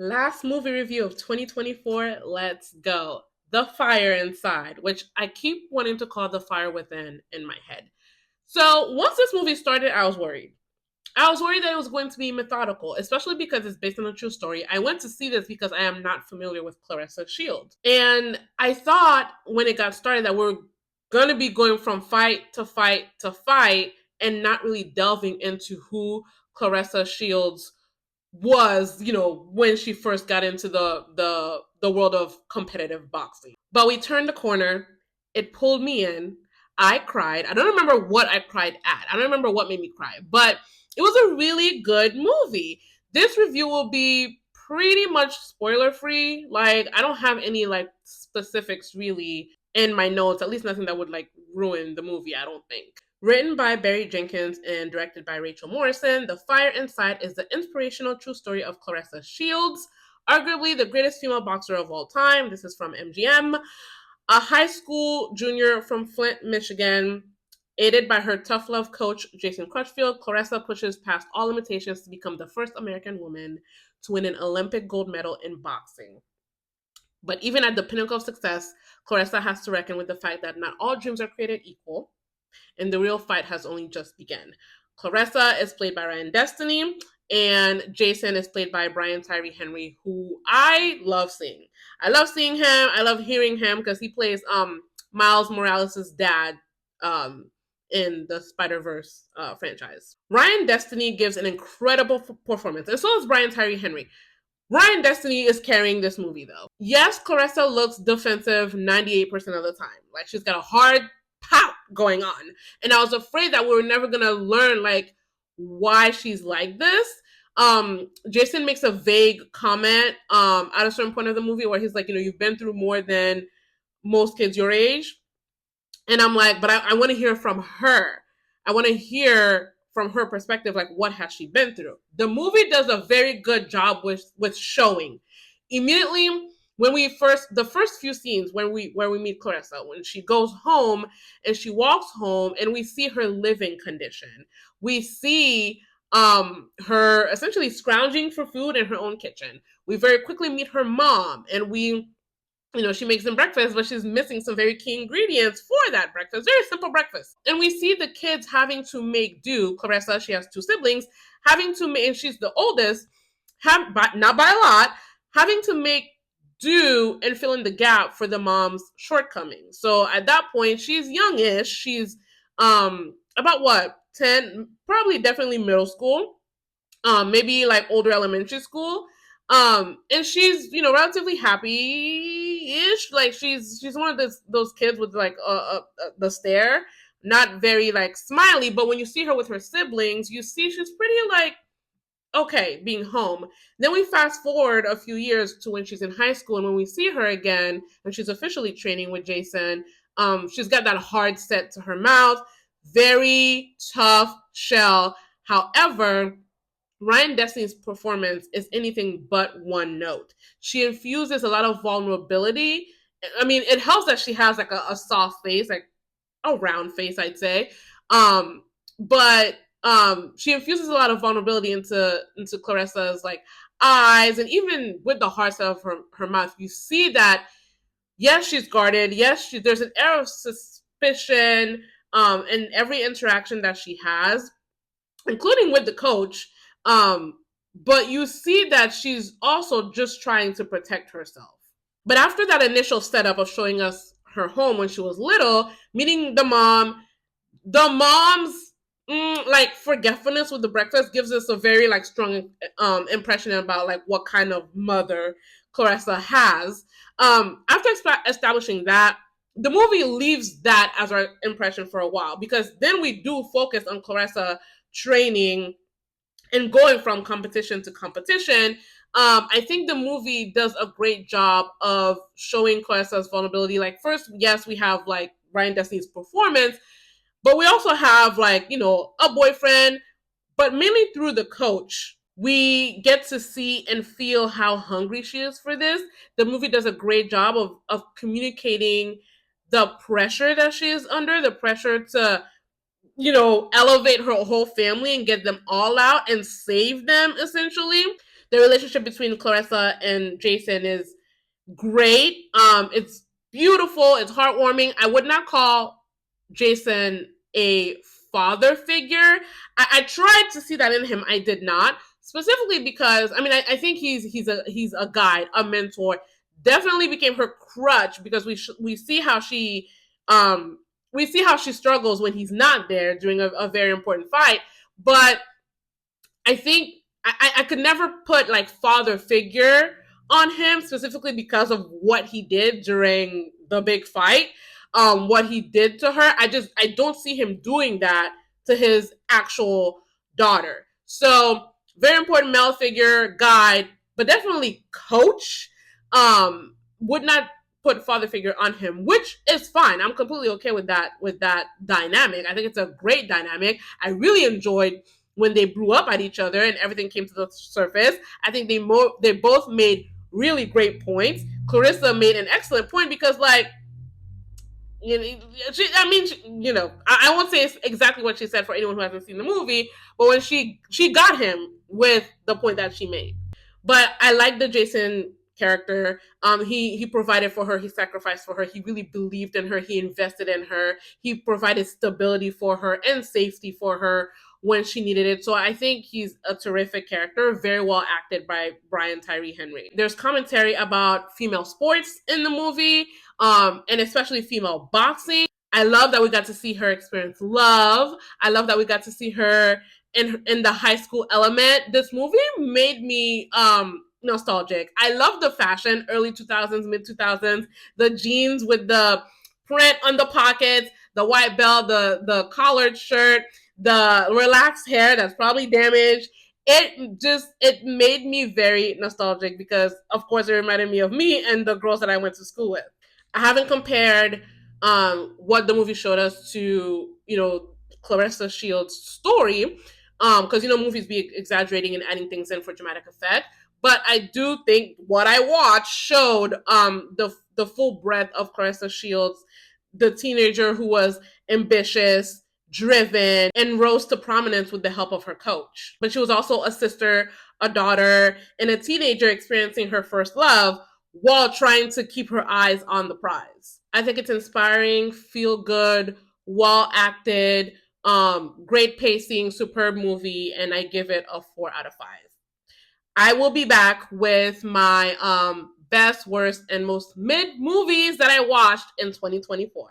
Last movie review of 2024. Let's go. The Fire Inside, which I keep wanting to call The Fire Within in my head. So once this movie started, I was worried. I was worried that it was going to be methodical, especially because it's based on a true story. I went to see this because I am not familiar with Claressa Shields. And I thought when it got started that we're going to be going from fight to fight to fight and not really delving into who Claressa Shields was, when she first got into the world of competitive boxing. But we turned the corner. It pulled me in. I cried. I don't remember what I cried at. I don't remember what made me cry, but it was a really good movie. This review will be pretty much spoiler free. Like, I don't have any like specifics really in my notes, at least nothing that would like ruin the movie, I don't think. Written by Barry Jenkins and directed by Rachel Morrison, The Fire Inside is the inspirational true story of Claressa Shields, arguably the greatest female boxer of all time. This is from MGM. A high school junior from Flint, Michigan, aided by her tough love coach, Jason Crutchfield, Claressa pushes past all limitations to become the first American woman to win an Olympic gold medal in boxing. But even at the pinnacle of success, Claressa has to reckon with the fact that not all dreams are created equal, and the real fight has only just begun. Claressa is played by Ryan Destiny, and Jason is played by Brian Tyree Henry, who I love seeing. I love seeing him. I love hearing him because he plays Miles Morales' dad in the Spider-Verse franchise. Ryan Destiny gives an incredible performance, and so is Brian Tyree Henry. Ryan Destiny is carrying this movie, though. Yes, Claressa looks defensive 98% of the time. Like, she's got a hard pout going on. And I was afraid that we were never going to learn, like, why she's like this. Jason makes a vague comment at a certain point of the movie where he's like, you've been through more than most kids your age. And I'm like, but I want to hear from her. I want to hear from her perspective, like, what has she been through? The movie does a very good job with showing. Immediately when the first few scenes where we meet Claressa, when she goes home and she walks home and we see her living condition. We see her essentially scrounging for food in her own kitchen. We very quickly meet her mom, and she makes them breakfast, but she's missing some very key ingredients for that breakfast. Very simple breakfast. And we see the kids having to make do. Claressa, she has two siblings, having to make, and she's the oldest, not by a lot, having to make do and fill in the gap for the mom's shortcomings. So at that point, she's youngish. She's about what, 10, probably definitely middle school, maybe like older elementary school. And she's, relatively happy-ish. Like, she's one of those kids with like the stare, not very like smiley. But when you see her with her siblings, you see she's pretty like okay being home. Then we fast forward a few years to when she's in high school, and when we see her again and she's officially training with Jason, she's got that hard set to her mouth, very tough shell. However, Ryan Destiny's performance is anything but one note. She infuses a lot of vulnerability. I mean, it helps that she has like a soft face, like a round face, I'd say. But she infuses a lot of vulnerability into Claressa's like eyes, and even with the hard side of her mouth, you see that yes, she's guarded. Yes, there's an air of suspicion in every interaction that she has, including with the coach. But you see that she's also just trying to protect herself. But after that initial setup of showing us her home when she was little, meeting the mom's like forgetfulness with the breakfast gives us a very like strong impression about like what kind of mother Claressa has. After establishing that, the movie leaves that as our impression for a while, because then we do focus on Claressa training and going from competition to competition. I think the movie does a great job of showing Claressa's vulnerability. Like, first, yes, we have like Ryan Destiny's performance, but we also have like, a boyfriend, but mainly through the coach, we get to see and feel how hungry she is for this. The movie does a great job of communicating the pressure that she is under, the pressure to elevate her whole family and get them all out and save them, essentially. The relationship between Claressa and Jason is great. It's beautiful. It's heartwarming. I would not call Jason a father figure. I tried to see that in him. I did not, specifically because I think he's a guide, a mentor. Definitely became her crutch because we see how um she struggles when he's not there during a very important fight. But I think I could never put like father figure on him specifically because of what he did during the big fight. What he did to her. I don't see him doing that to his actual daughter. So very important male figure, guide, but definitely coach. Would not put father figure on him, which is fine. I'm completely okay with that dynamic. I think it's a great dynamic. I really enjoyed when they blew up at each other and everything came to the surface. I think they both made really great points. Claressa made an excellent point because, like, you know, I won't say exactly what she said for anyone who hasn't seen the movie, but when she got him with the point that she made. But I like the Jason character. He provided for her. He sacrificed for her. He really believed in her. He invested in her. He provided stability for her and safety for her when she needed it. So I think he's a terrific character, very well acted by Brian Tyree Henry. There's commentary about female sports in the movie, and especially female boxing. I love that we got to see her experience love. I love that we got to see her in the high school element. This movie made me nostalgic. I love the fashion, early 2000s, mid 2000s, the jeans with the print on the pockets, the white belt, the collared shirt, the relaxed hair that's probably damaged. It made me very nostalgic because of course it reminded me of me and the girls that I went to school with. I haven't compared what the movie showed us to, Claressa Shields' story, because movies be exaggerating and adding things in for dramatic effect. But I do think what I watched showed the full breadth of Claressa Shields, the teenager who was ambitious, driven, and rose to prominence with the help of her coach. But she was also a sister, a daughter, and a teenager experiencing her first love while trying to keep her eyes on the prize. I think it's inspiring, feel good, well acted, great pacing, superb movie, and I give it a 4 out of 5. I will be back with my best, worst, and most mid movies that I watched in 2024.